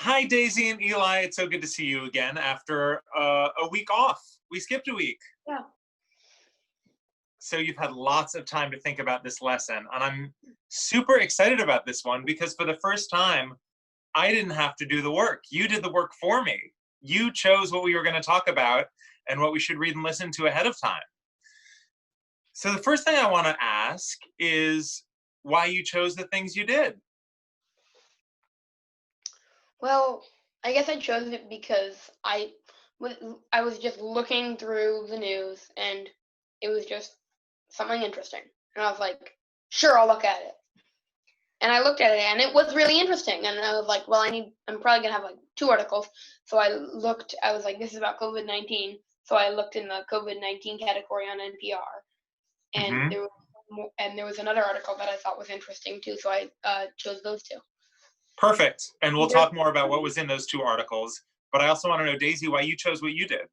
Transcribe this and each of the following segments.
Hi, Daisy and Eli. It's so good to see you again after a week off. We skipped a week. Yeah. So you've had lots of time to think about this lesson. And I'm super excited about this one because for the first time, I didn't have to do the work. You did the work for me. You chose what we were going to talk about and what we should read and listen to ahead of time. So the first thing I want to ask is why you chose the things you did. Well, I guess I chose it because I was just looking through the news and it was just something interesting. And I was like, sure, I'll look at it. And I looked at it and it was really interesting. And I was like, well, I'm probably gonna have like 2 articles. So I was like, this is about COVID-19. So I looked in the COVID-19 category on NPR, and Mhm. there was another article that I thought was interesting too. So I chose those two. Perfect. And we'll There's talk more about what was in those 2 articles. But I also want to know, Daisy, why you chose what you did.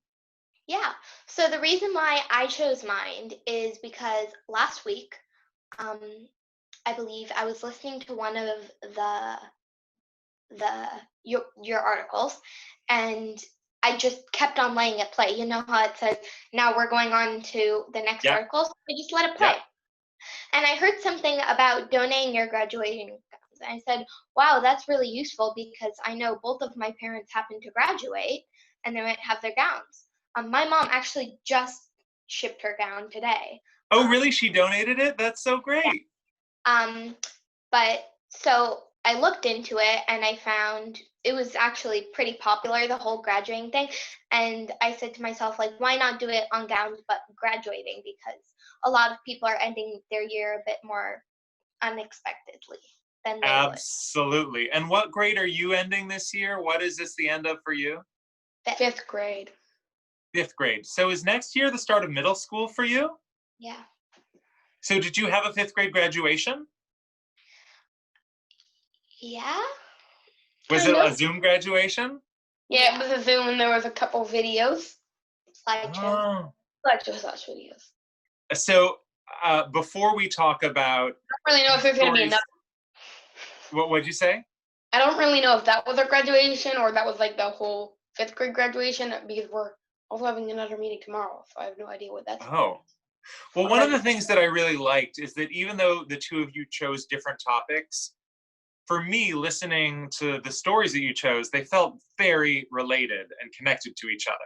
Yeah. So the reason why I chose mine is because last week, um, I believe I was listening to one of the your articles, and I just kept on letting it play. You know how it says now we're going on to the next Yeah. article, so I just let it Yeah. play. And I heard something about donating your graduating gowns. And I said, wow, that's really useful because I know both of my parents happen to graduate and they might have their gowns. My mom actually just shipped her gown today. Oh, Um, really? She donated it? That's so yeah. great. But so I looked into it and I found it was actually pretty popular, the whole graduating thing. And I said to myself, like, why not do it on gowns but graduating? Because a lot of people are ending their year a bit more unexpectedly than they would. Absolutely. And what grade are you ending this year? What is this the end of for you? fifth grade. 5th grade. So is next year the start of middle school for you? Yeah. So did you have a 5th grade graduation? Yeah. Was Kind it a of. Zoom graduation? Yeah, it was a Zoom and there was a couple videos. Slideshow. Oh. Videos. So before we talk about I don't really know if there's gonna be stories, another. what'd you say? I don't really know if that was a graduation or that was like the whole 5th grade graduation because we're also having another meeting tomorrow, so I have no idea what that's. Oh. Well, one of the things that I really liked is that even though the two of you chose different topics, for me, listening to the stories that you chose, they felt very related and connected to each other.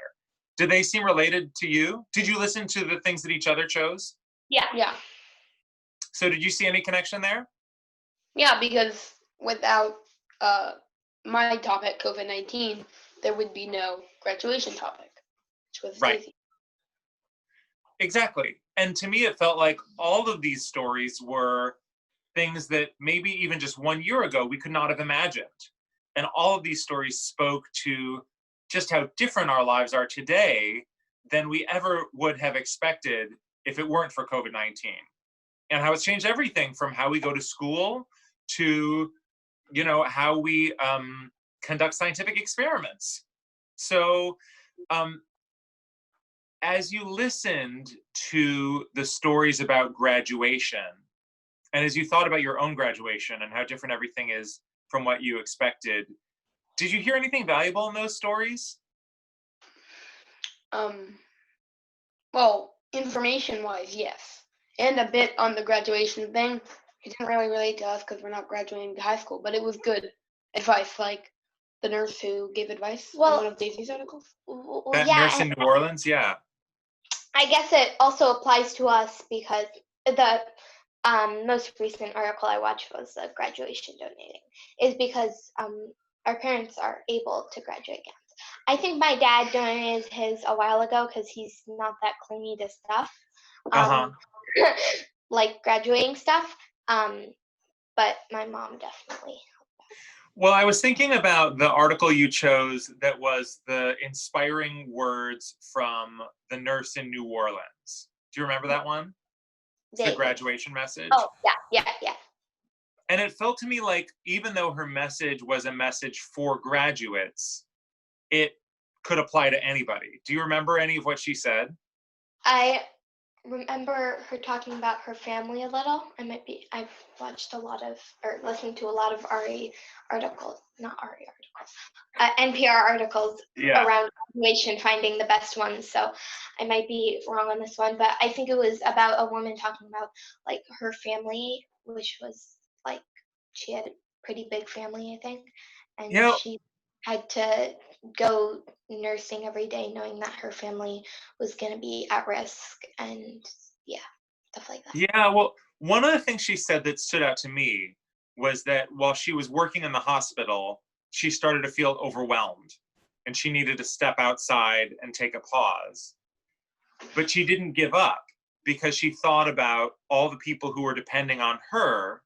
Did they seem related to you? Did you listen to the things that each other chose? Yeah. So did you see any connection there? Yeah, because without my topic, COVID-19, there would be no graduation topic, which was Right. Daisy. Exactly. And to me, it felt like all of these stories were things that maybe even just 1 year ago we could not have imagined. And all of these stories spoke to just how different our lives are today than we ever would have expected if it weren't for COVID 19. And how it's changed everything from how we go to school to, how we conduct scientific experiments. So, as you listened to the stories about graduation, and as you thought about your own graduation and how different everything is from what you expected, did you hear anything valuable in those stories? Well, information-wise, yes, and a bit on the graduation thing. It didn't really relate to us because we're not graduating to high school, but it was good advice, like the nurse who gave advice in one of Daisy's articles. That Yeah, nurse and in New Orleans, yeah. I guess it also applies to us because the most recent article I watched was the graduation donating, is because our parents are able to graduate gowns. I think my dad donated his a while ago because he's not that clingy to stuff, Uh-huh. like graduating stuff. But my mom definitely. Well, I was thinking about the article you chose that was the inspiring words from the nurse in New Orleans. Do you remember that one? It's the Vaguely. graduation message. Oh, yeah. And it felt to me like even though her message was a message for graduates, it could apply to anybody. Do you remember any of what she said? I remember her talking about her family a little. I've watched a lot of, or listened to a lot of RE articles, not RE articles, NPR articles Yeah. around graduation, finding the best ones. So I might be wrong on this one, but I think it was about a woman talking about like her family, which was like, she had a pretty big family, I think, and You know, she had to go nursing every day knowing that her family was going to be at risk, and yeah, stuff like that. yeah, well, one of the things she said that stood out to me was that while she was working in the hospital, she started to feel overwhelmed and she needed to step outside and take a pause. But she didn't give up because she thought about all the people who were depending on her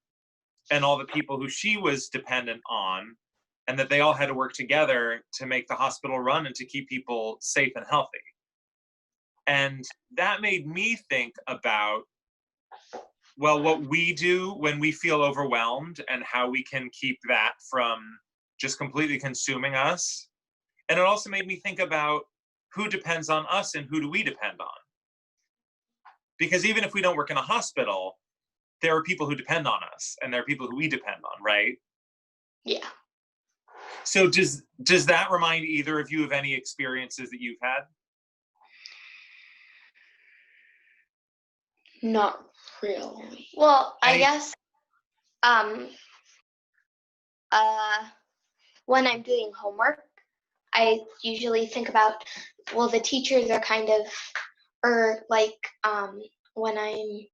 and all the people who she was dependent on, and that they all had to work together to make the hospital run and to keep people safe and healthy. And that made me think about, well, what we do when we feel overwhelmed and how we can keep that from just completely consuming us. And it also made me think about who depends on us and who do we depend on? Because even if we don't work in a hospital, there are people who depend on us and there are people who we depend on, right? Yeah. So does that remind either of you of any experiences that you've had? Not really. Well, I Any- guess um when I'm doing homework, I usually think about, well, the teachers are kind of, or like when I'm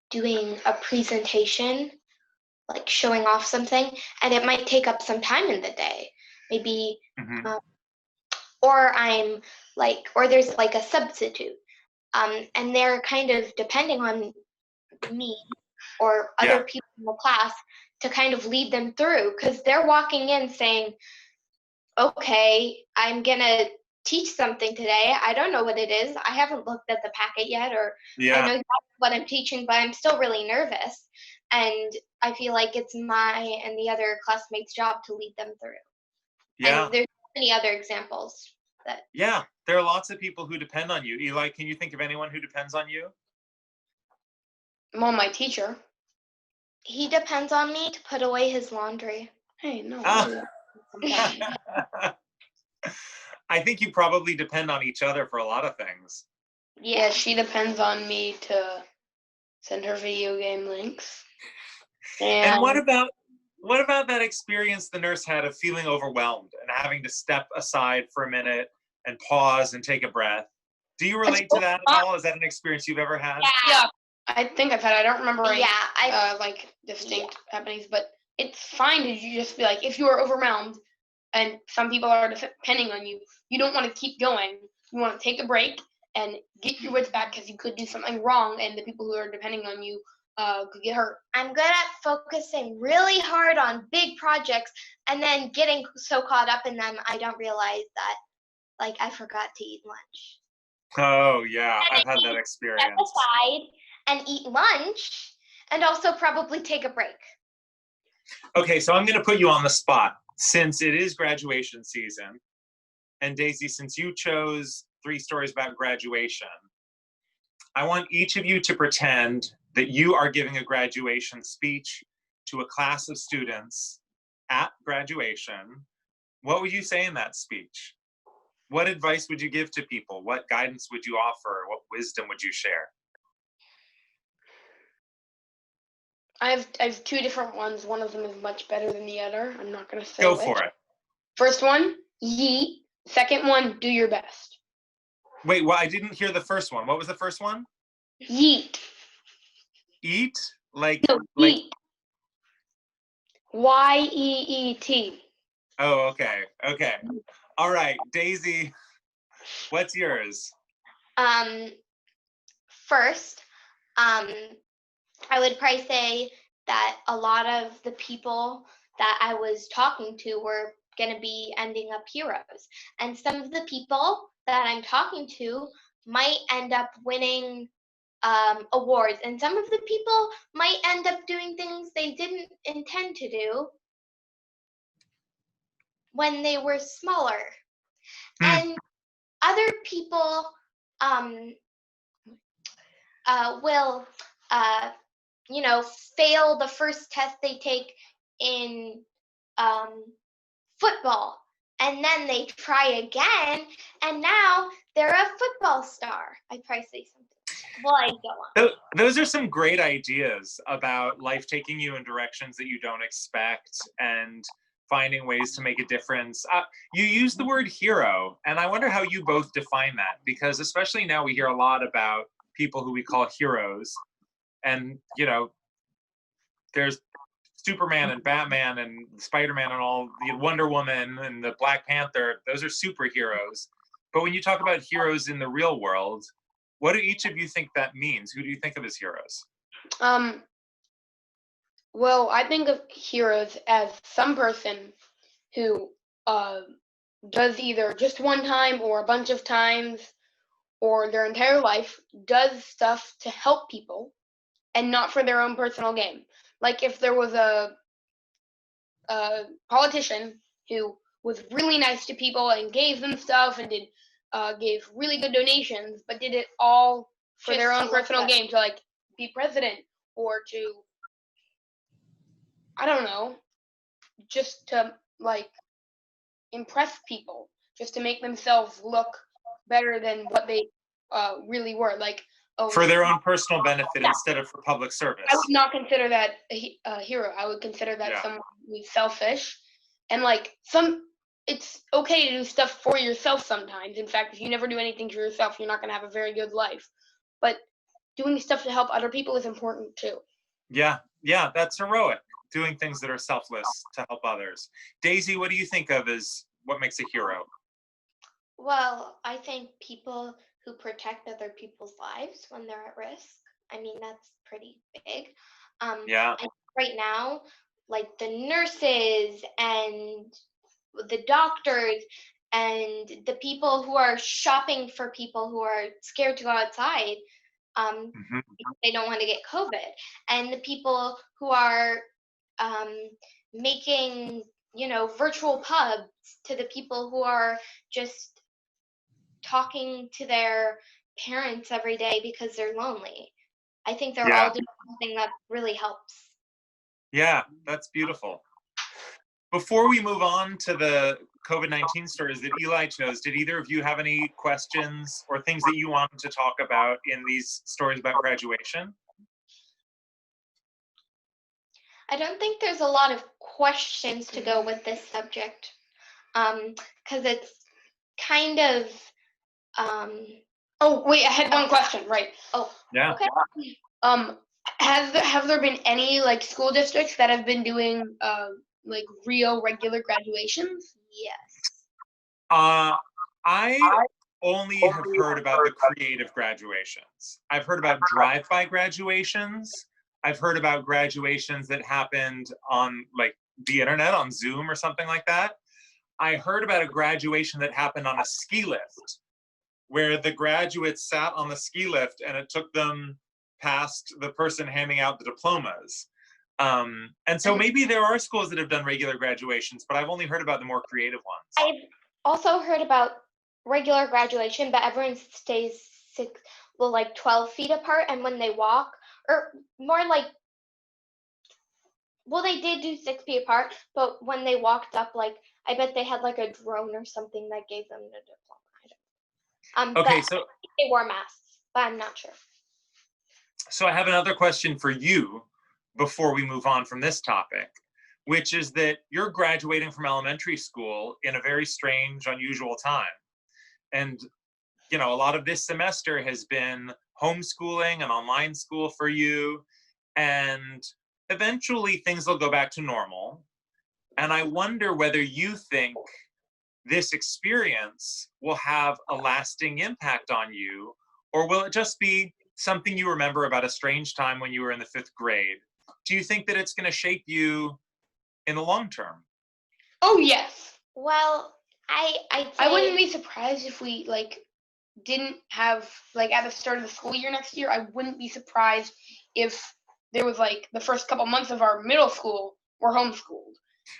doing a presentation, like showing off something, and it might take up some time in the day, maybe, Mhm. or I'm like, or there's like a substitute, and they're kind of depending on me or Yeah. other people in the class to kind of lead them through, because they're walking in saying, okay, I'm gonna teach something today. I don't know what it is. I haven't looked at the packet yet, or I Yeah. know exactly what I'm teaching, but I'm still really nervous. And I feel like it's my and the other classmates' job to lead them through. Yeah. And there's many other examples that. Yeah. There are lots of people who depend on you. Eli, can you think of anyone who depends on you? Well, my teacher. He depends on me to put away his laundry. Hey, no. Ah. Sometimes. I think you probably depend on each other for a lot of things. Yeah, she depends on me to send her video game links. And what about that experience the nurse had of feeling overwhelmed and having to step aside for a minute and pause and take a breath? Do you relate to that at all? Is that an experience you've ever had? Yeah, I think I've had. I don't remember any Yeah, like distinct happenings, but it's fine to you just be like, if you are overwhelmed and some people are depending on you, you don't want to keep going. You want to take a break and get your wits back, because you could do something wrong, and the people who are depending on you could get hurt. I'm good at focusing really hard on big projects and then getting so caught up in them I don't realize that, like, I forgot to eat lunch. Oh, yeah. And I've had that step experience. aside and eat lunch and also probably take a break. Okay, so I'm going to put you on the spot since it is graduation season. And Daisy, since you chose 3 stories about graduation, I want each of you to pretend that you are giving a graduation speech to a class of students at graduation. What would you say in that speech? What advice would you give to people? What guidance would you offer? What wisdom would you share? I have 2 different ones. One of them is much better than the other. I'm not gonna say Go which. for it. First one, yeet. Second one, do your best. Wait, well, I didn't hear the first one. What was the first one? Yeet. Eat? Like, No, like, yeet. Y-E-E-T. oh, okay, okay. All right, Daisy, what's yours? First, I would probably say that a lot of the people that I was talking to were going to be ending up heroes. And some of the people that I'm talking to might end up winning awards. And some of the people might end up doing things they didn't intend to do when they were smaller. And other people will, uh, fail the first test they take in um, football. And then they try again, and now they're a football star. I'd probably say something like that. Well, I go on. Those are some great ideas about life taking you in directions that you don't expect and finding ways to make a difference. You use the word hero, and I wonder how you both define that, because especially now we hear a lot about people who we call heroes. And, there's Superman and Batman and Spider-Man and all, the Wonder Woman and the Black Panther, those are superheroes. But when you talk about heroes in the real world, what do each of you think that means? Who do you think of as heroes? Well, I think of heroes as some person who does either just one time or a bunch of times or their entire life does stuff to help people and not for their own personal gain. Like if there was a politician who was really nice to people and gave them stuff and gave really good donations, but did it all for their own personal gain, to like be president or to, I don't know, just to like impress people, just to make themselves look better than what they really were. Like, oh, For their own personal benefit instead of for public service. I would not consider that a hero. I would consider that someone who's selfish, and like it's okay to do stuff for yourself sometimes. In fact, if you never do anything for yourself, you're not going to have a very good life. But doing stuff to help other people is important too. Yeah, that's heroic. Doing things that are selfless to help others. Daisy, what do you think of as what makes a hero? Well, I think people who protect other people's lives when they're at risk. I mean, that's pretty big. Yeah. And right now, like the nurses and the doctors and the people who are shopping for people who are scared to go outside because they don't want to get COVID, and the people who are making, virtual pubs, to the people who are just talking to their parents every day because they're lonely. I think they're all doing something that really helps. Yeah, that's beautiful. Before we move on to the COVID-19 stories that Eli chose, did either of you have any questions or things that you wanted to talk about in these stories about graduation? I don't think there's a lot of questions to go with this subject, because it's kind of. Oh wait, I had one question. Right. Oh. Yeah. Okay. Have there been any like school districts that have been doing like real regular graduations? Yes. I only have heard about the creative graduations. I've heard about drive-by graduations. I've heard about graduations that happened on like the internet, on Zoom or something like that. I heard about a graduation that happened on a ski lift, where the graduates sat on the ski lift and it took them past the person handing out the diplomas. And so maybe there are schools that have done regular graduations, but I've only heard about the more creative ones. I've also heard about regular graduation, but everyone stays 12 feet apart, and when they walk, or more like, well, they did do 6 feet apart, but when they walked up, like, I bet they had like a drone or something that gave them the diploma. Okay, so they wore masks, but I'm not sure. So I have another question for you before we move on from this topic, which is that you're graduating from elementary school in a very strange, unusual time. And, a lot of this semester has been homeschooling and online school for you. And eventually things will go back to normal. And I wonder whether you think this experience will have a lasting impact on you, or will it just be something you remember about a strange time when you were in the 5th grade? Do you think that it's going to shape you in the long term? Oh, yes. Well, I wouldn't be surprised if we didn't have at the start of the school year next year. I wouldn't be surprised if there was the first couple months of our middle school were homeschooled.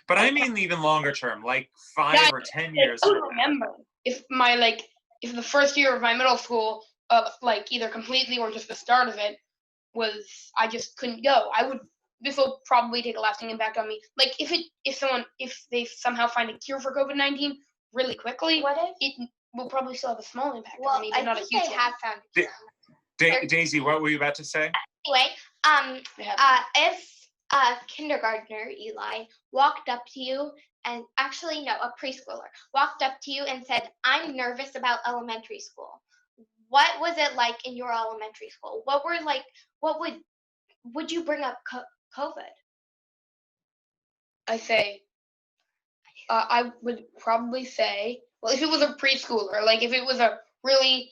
But I mean even longer term, like 5 or 10 years. I remember if the first year of my middle school like either completely or just the start of it, was I just couldn't go. This will probably take a lasting impact on me. Like if they somehow find a cure for COVID-19 really quickly, What if? it will probably still have a small impact Well, on me, but I not a think huge they one. have found a cure. Daisy, what were you about to say? Anyway, They have. if a kindergartner, Eli, walked up to you and actually no, a preschooler walked up to you and said, "I'm nervous about elementary school." What was it like in your elementary school? What would you bring up COVID? I would probably say, well, if it was a preschooler, like if it was a really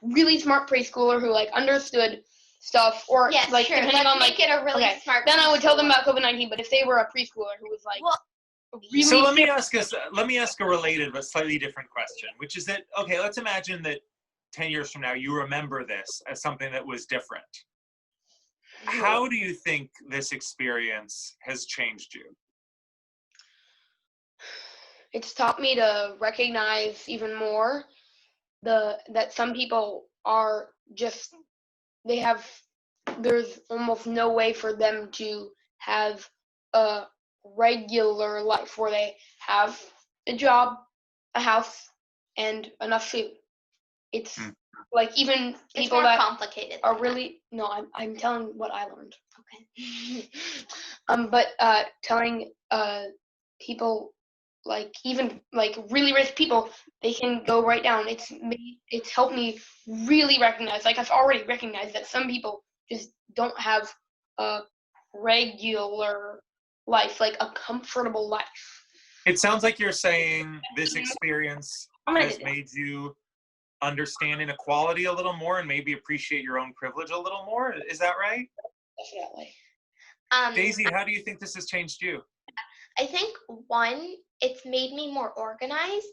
really smart preschooler who like understood stuff, or Yes, like sure. depending Let's on like make it a really okay, smart. then I would tell them preschooler. about COVID-19. But if they were a preschooler who was like Well, really So let me ask a related but slightly different question, which is that, okay, let's imagine that 10 years from now you remember this as something that was different. How do you think this experience has changed you? it's taught me to recognize even more that some people are just there's almost no way for them to have a regular life where they have a job, a house, and enough food. It's like even it's people more that complicated. are really no, I'm telling what I learned. Okay. But telling people like even like really rich people, they can go right down. It's helped me really recognize, like I've already recognized that some people just don't have a regular life, like a comfortable life. It sounds like you're saying this experience I'm gonna has get down. made you understand inequality a little more and maybe appreciate your own privilege a little more. Is that right? Definitely. Daisy, how do you think this has changed you? I think one, it's made me more organized.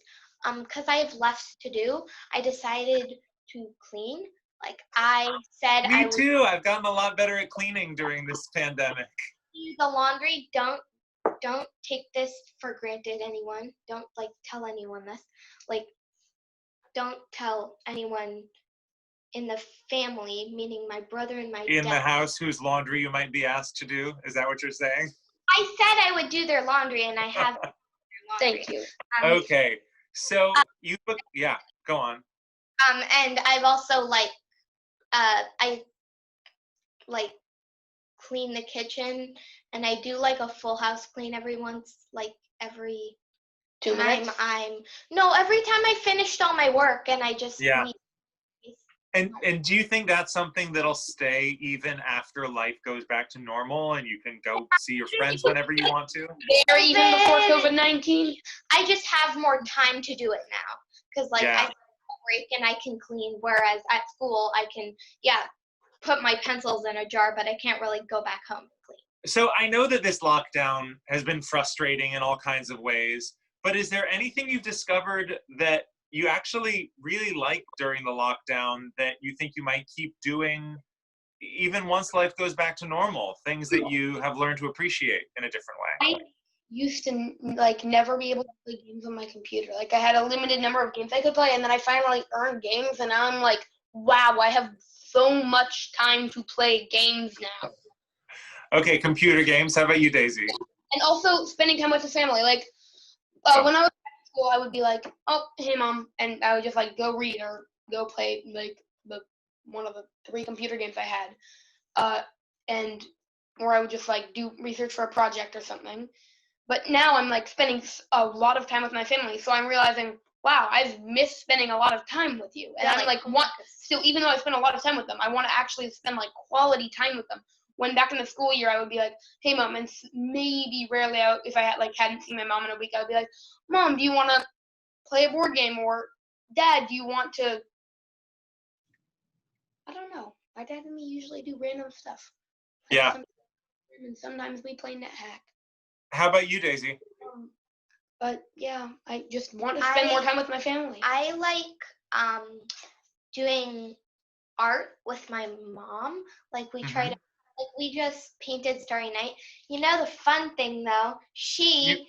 Because I have less to do, I decided to clean. Like I said, I Me would too. I've gotten a lot better at cleaning during this pandemic. do the laundry. Don't take this for granted, anyone. Don't like tell anyone this. Like don't tell anyone in the family, meaning my brother and my In the dad. house whose laundry you might be asked to do. Is that what you're saying? I said I would do their laundry, and I have their laundry. Thank you. Okay. So yeah, go on. And I've also I like clean the kitchen, and I do like a full house clean every 2 time minutes. every time I finished all my work, and I just Yeah. need And do you think that's something that'll stay even after life goes back to normal and you can go see your friends whenever you want to? Or even before COVID-19. I just have more time to do it now because I Yeah. take a break and I can clean, whereas at school I can put my pencils in a jar, but I can't really go back home and clean. So I know that this lockdown has been frustrating in all kinds of ways, but is there anything you've discovered that you actually really liked during the lockdown that you think you might keep doing even once life goes back to normal? Things that you have learned to appreciate in a different way? I used to like never be able to play games on my computer. Like I had a limited number of games I could play, and then I finally earned games, and now I'm like, wow, I have so much time to play games now. Okay, computer games. How about you, Daisy? And also spending time with the family. Like when I was at school, I would be like, oh, hey mom, and I would just like go read or go play like one of the 3 computer games I had, and or I would just like do research for a project or something. But now I'm like spending a lot of time with my family, so I'm realizing, wow, I've missed spending a lot of time with you, and I'm like, still, even though I spend a lot of time with them, I want to actually spend like quality time with them. When back in the school year, I would be like, hey mom, and maybe rarely if I hadn't seen my mom in a week, I would be like, mom, do you want to play a board game, or dad, do you want to? I don't know. My dad and me usually do random stuff. Like Yeah. And sometimes we play NetHack. How about you, Daisy? But yeah, I just want to spend more time with my family. I like doing art with my mom. Like we try to we just painted Starry Night. You know the fun thing though, she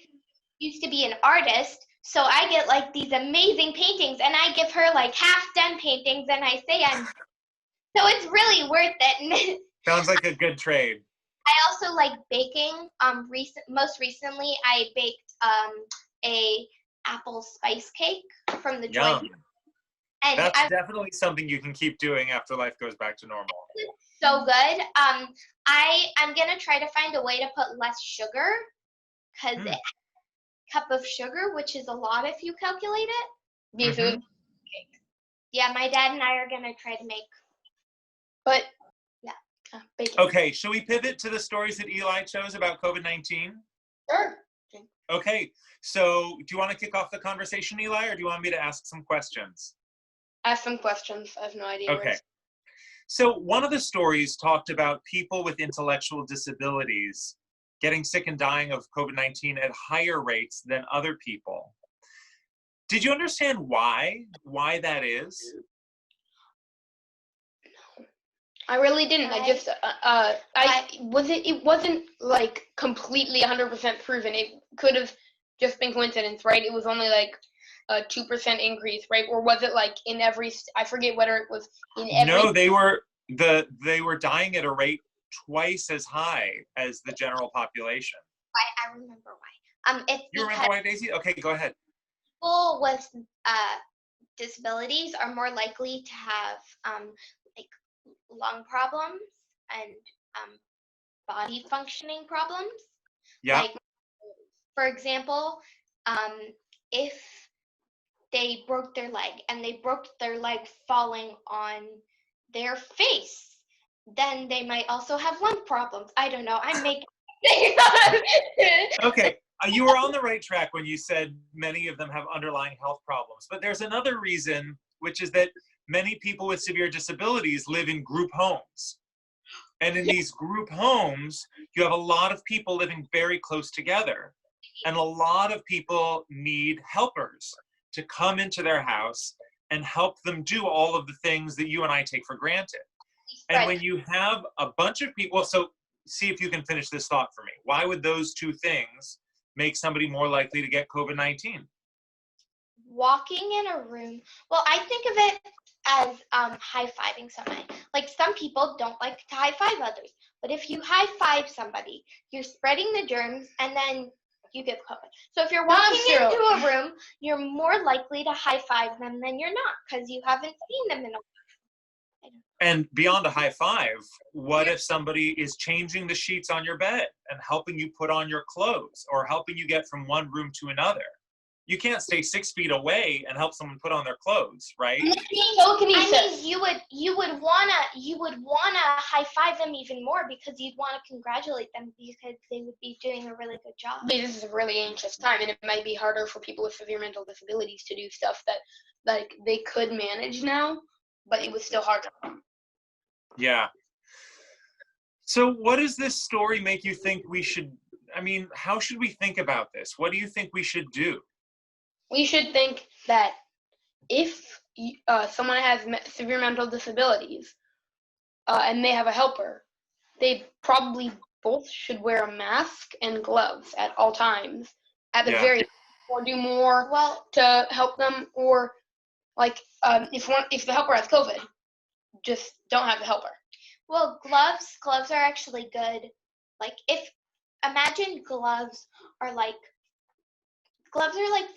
used to be an artist, So I get like these amazing paintings, and I give her like half-done paintings, and I say so it's really worth it. Sounds like a good trade. I also like baking. Most recently, I baked a apple spice cake from the Joy, Yum. and That's definitely something you can keep doing after life goes back to normal. so good. I'm gonna try to find a way to put less sugar, because Mm. a cup of sugar, which is a lot if you calculate it. Beef food. Yeah, my dad and I are gonna try to make. But yeah, bacon. Okay, shall we pivot to the stories that Eli chose about COVID-19? Sure. Okay, so do you want to kick off the conversation, Eli, or do you want me to ask some questions? Ask some questions. I have no idea. Okay. So one of the stories talked about people with intellectual disabilities getting sick and dying of COVID-19 at higher rates than other people. Did you understand why that is? I really didn't. I just it wasn't like completely 100% proven. It could have just been coincidence, right? It was only like a 2% increase, right? Or was it like in every? I forget whether it was in every. No, they were dying at a rate twice as high as the general population. I remember why. It's you remember why, Daisy? Okay, go ahead. People with disabilities are more likely to have like lung problems and body functioning problems. Yeah. Like, for example, if they broke their leg and they broke their leg falling on their face, then they might also have lung problems. I don't know. I'm making. Okay, you were on the right track when you said many of them have underlying health problems. But there's another reason, which is that many people with severe disabilities live in group homes. And in these group homes, you have a lot of people living very close together. And a lot of people need helpers to come into their house and help them do all of the things that you and I take for granted. And when you have a bunch of people, so see if you can finish this thought for me. Why would those two things make somebody more likely to get COVID-19? Walking in a room. Well, I think of it as high-fiving somebody. Like, some people don't like to high-five others. But if you high-five somebody, you're spreading the germs, and then you get COVID. So if you're walking into a room, you're more likely to high-five them than you're not, because you haven't seen them in a while. And beyond a high five, what if somebody is changing the sheets on your bed and helping you put on your clothes or helping you get from one room to another? You can't stay 6 feet away and help someone put on their clothes, right? I mean, you would wanna high five them even more, because you'd want to congratulate them because they would be doing a really good job. This is a really anxious time, and it might be harder for people with severe mental disabilities to do stuff that like they could manage now, but it was still hard. Yeah. So what does this story make you think we should, I mean, how should we think about this? What do you think we should do? We should think that if someone has severe mental disabilities and they have a helper, they probably both should wear a mask and gloves at all times, at the very, or do more to help them, or like if the helper has COVID, just don't have the helper. Well, gloves are actually good. Like, imagine gloves are like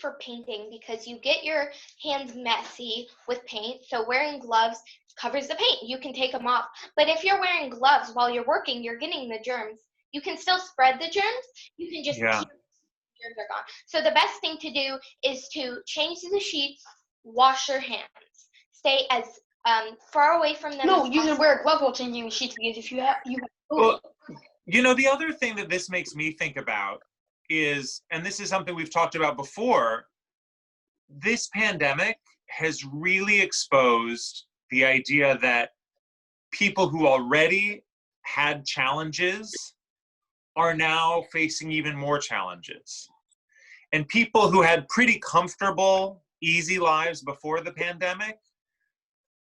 for painting, because you get your hands messy with paint, so wearing gloves covers the paint. You can take them off. But if you're wearing gloves while you're working, you're getting the germs. You can still spread the germs. You can just keep the germs are gone. So the best thing to do is to change the sheets, wash your hands. Stay as far away from them. No, you can wear a glove while changing the sheets, because if you have well, you know, the other thing that this makes me think about is, and this is something we've talked about before, this pandemic has really exposed the idea that people who already had challenges are now facing even more challenges. And people who had pretty comfortable, easy lives before the pandemic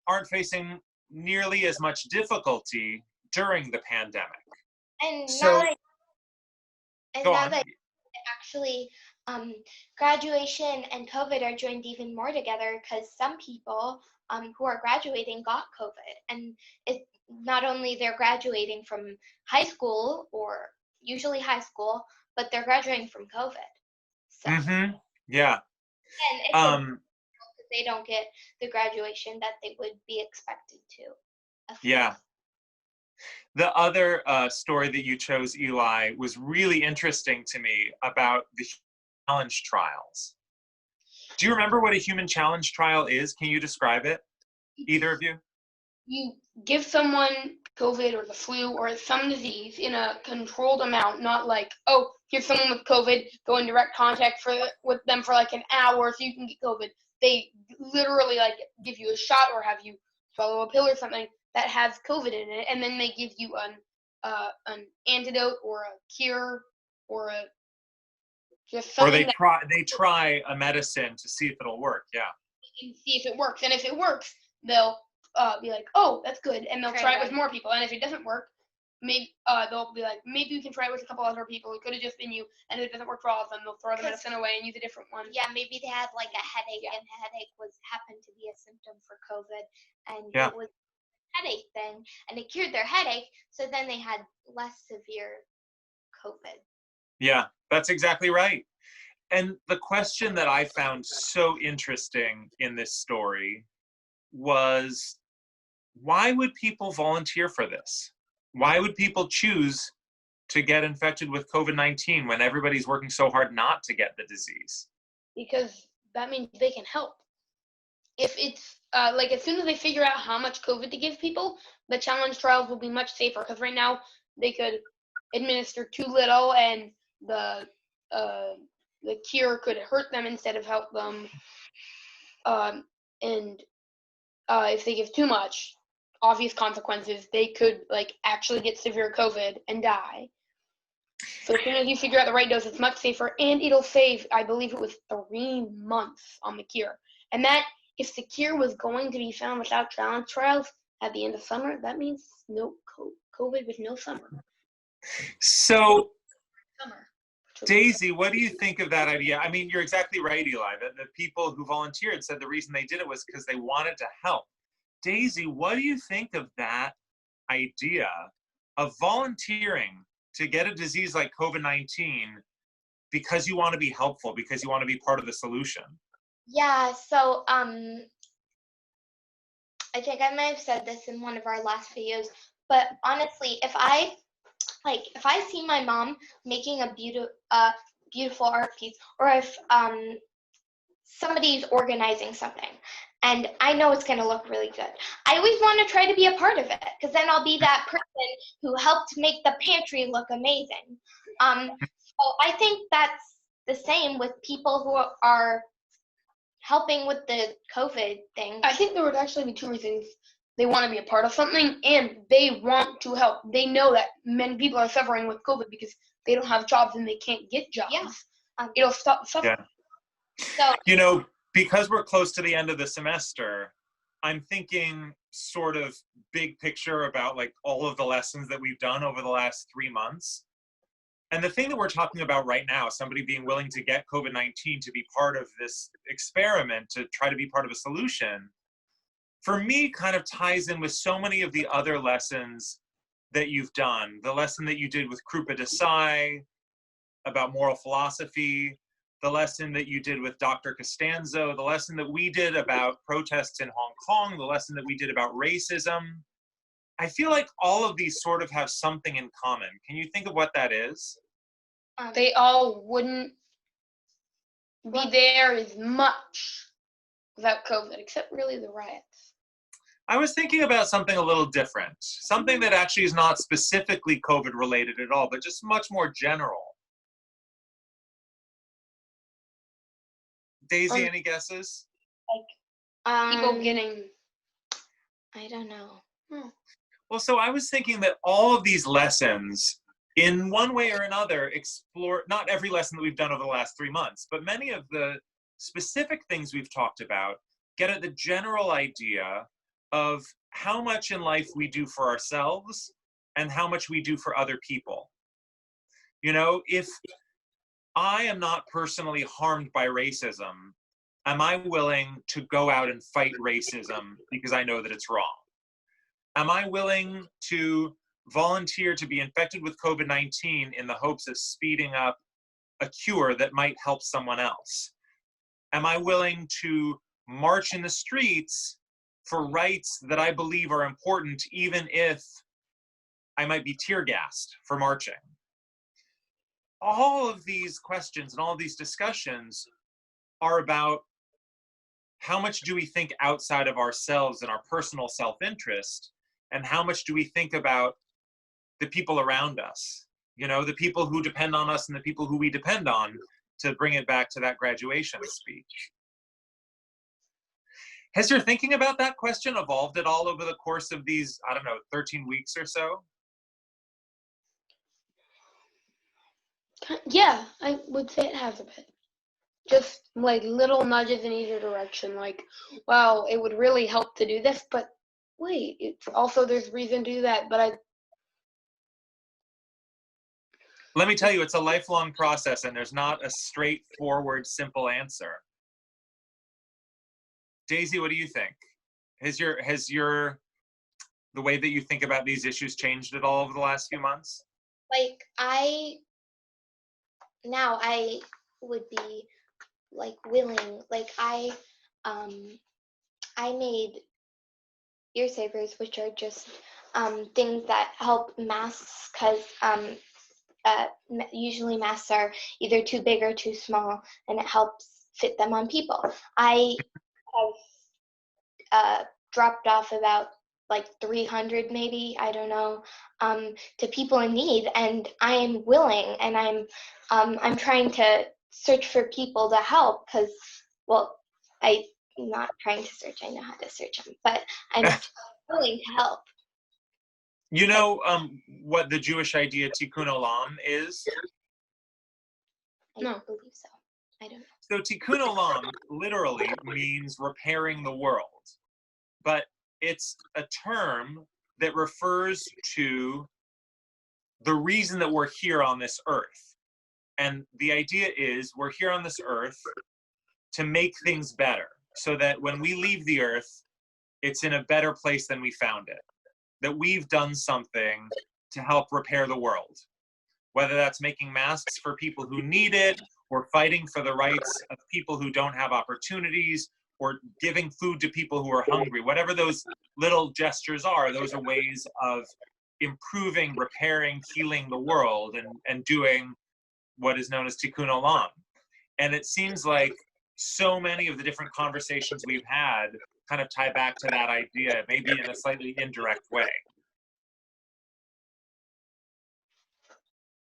aren't facing nearly as much difficulty during the pandemic. And so, now that actually graduation and COVID are joined even more together because some people who are graduating got COVID. And it's not only they're graduating from high school or usually high school, but they're graduating from COVID. So, Yeah. and it's because they don't get the graduation that they would be expected to. Yeah. The other story that you chose, Eli, was really interesting to me about the challenge trials. Do you remember what a human challenge trial is? Can you describe it? Either of you? You give someone COVID or the flu or some disease in a controlled amount, not like, oh, here's someone with COVID, go in direct contact with them for like an hour so you can get COVID. They literally like give you a shot or have you swallow a pill or something that has COVID in it, and then they give you an antidote or a cure or just something. Or they try a medicine to see if it'll work. Yeah. And see if it works, and if it works, they'll be like, oh, that's good, and they'll try it with more people. And if it doesn't work, maybe they'll be like, maybe you can try it with a couple other people. It could have just been you, and if it doesn't work for all of them, they'll throw the medicine away and use a different one. Yeah, maybe they had like a headache, and the headache happened to be a symptom for COVID, and it was a headache thing, and it cured their headache, so then they had less severe COVID. Yeah, that's exactly right. And the question that I found so interesting in this story was, why would people volunteer for this? Why would people choose to get infected with COVID-19 when everybody's working so hard not to get the disease? Because that means they can help. If it's like as soon as they figure out how much COVID to give people, the challenge trials will be much safer. Because right now they could administer too little, and the cure could hurt them instead of help them. And if they give too much, obvious consequences, they could like actually get severe COVID and die. So as soon as you figure out the right dose, it's much safer, and it'll save, I believe it was 3 months on the cure. And that, if the cure was going to be found without challenge trials at the end of summer, that means no COVID with no summer. So, Daisy, what do you think of that idea? I mean, you're exactly right, Eli. The people who volunteered said the reason they did it was because they wanted to help. Daisy, what do you think of that idea of volunteering to get a disease like COVID-19 because you want to be helpful, because you want to be part of the solution? Yeah, so I think I might have said this in one of our last videos, but honestly, if I see my mom making a beautiful art piece, or if somebody's organizing something and I know it's going to look really good, I always want to try to be a part of it, because then I'll be that person who helped make the pantry look amazing. So I think that's the same with people who are helping with the COVID thing. I think there would actually be 2 reasons. They want to be a part of something, and they want to help. They know that many people are suffering with COVID because they don't have jobs and they can't get jobs. Yeah. It'll stop suffering. So, you know, because we're close to the end of the semester, I'm thinking sort of big picture about like all of the lessons that we've done over the last 3 months. And the thing that we're talking about right now, somebody being willing to get COVID-19 to be part of this experiment, to try to be part of a solution, for me kind of ties in with so many of the other lessons that you've done. The lesson that you did with Krupa Desai about moral philosophy, the lesson that you did with Dr. Costanzo, the lesson that we did about protests in Hong Kong, the lesson that we did about racism. I feel like all of these sort of have something in common. Can you think of what that is? They all wouldn't be there as much without COVID, except really the riots. I was thinking about something a little different, something that actually is not specifically COVID related at all, but just much more general. Daisy, any guesses? Like people getting, I don't know. Well, so I was thinking that all of these lessons, in one way or another, explore, not every lesson that we've done over the last 3 months, but many of the specific things we've talked about get at the general idea of how much in life we do for ourselves and how much we do for other people. You know, if I am not personally harmed by racism, am I willing to go out and fight racism because I know that it's wrong? Am I willing to volunteer to be infected with COVID-19 in the hopes of speeding up a cure that might help someone else? Am I willing to march in the streets for rights that I believe are important, even if I might be tear gassed for marching? All of these questions and all of these discussions are about how much do we think outside of ourselves and our personal self-interest, and how much do we think about the people around us, you know, the people who depend on us and the people who we depend on, to bring it back to that graduation speech. Has your thinking about that question evolved at all over the course of these, I don't know, 13 weeks or so? Yeah, I would say it has a bit. Just like little nudges in either direction, like, wow, it would really help to do this, but wait, it's also there's reason to do that, but Let me tell you, it's a lifelong process and there's not a straightforward, simple answer. Daisy, what do you think? Has the way that you think about these issues changed at all over the last few months? Like now I would be like willing, like I made ear savers, which are just things that help masks, because usually masks are either too big or too small, and it helps fit them on people. I have dropped off about like 300, maybe, I don't know, to people in need, and I am willing, and I'm trying to search for people to help, because, well, I'm not trying to search, I know how to search them, but I'm willing to help. You know what the Jewish idea tikkun olam is? I don't believe so. I don't know. So tikkun olam literally means repairing the world, but it's a term that refers to the reason that we're here on this earth. And the idea is we're here on this earth to make things better, so that when we leave the earth, it's in a better place than we found it. That we've done something to help repair the world. Whether that's making masks for people who need it, or fighting for the rights of people who don't have opportunities, or giving food to people who are hungry. Whatever those little gestures are, those are ways of improving, repairing, healing the world, and doing what is known as tikkun olam. And it seems like so many of the different conversations we've had kind of tie back to that idea, maybe in a slightly indirect way.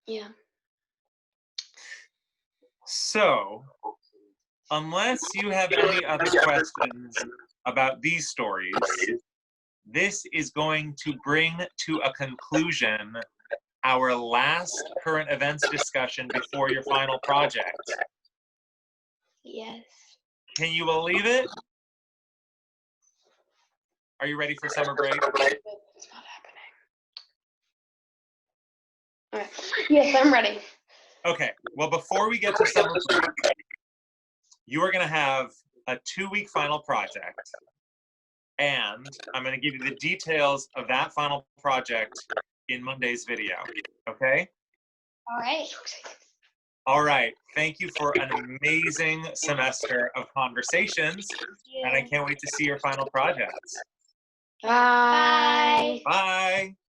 yeah. So, unless you have any other questions about these stories, this is going to bring to a conclusion our last current events discussion before your final project. Yes. Can you believe it? Are you ready for summer break? It's not happening. All right. Yes, I'm ready. Okay, well, before we get to summer break, you are going to have a 2-week final project, and I'm going to give you the details of that final project in Monday's video, okay? All right. All right, thank you for an amazing semester of conversations, and I can't wait to see your final projects. Bye. Bye. Bye.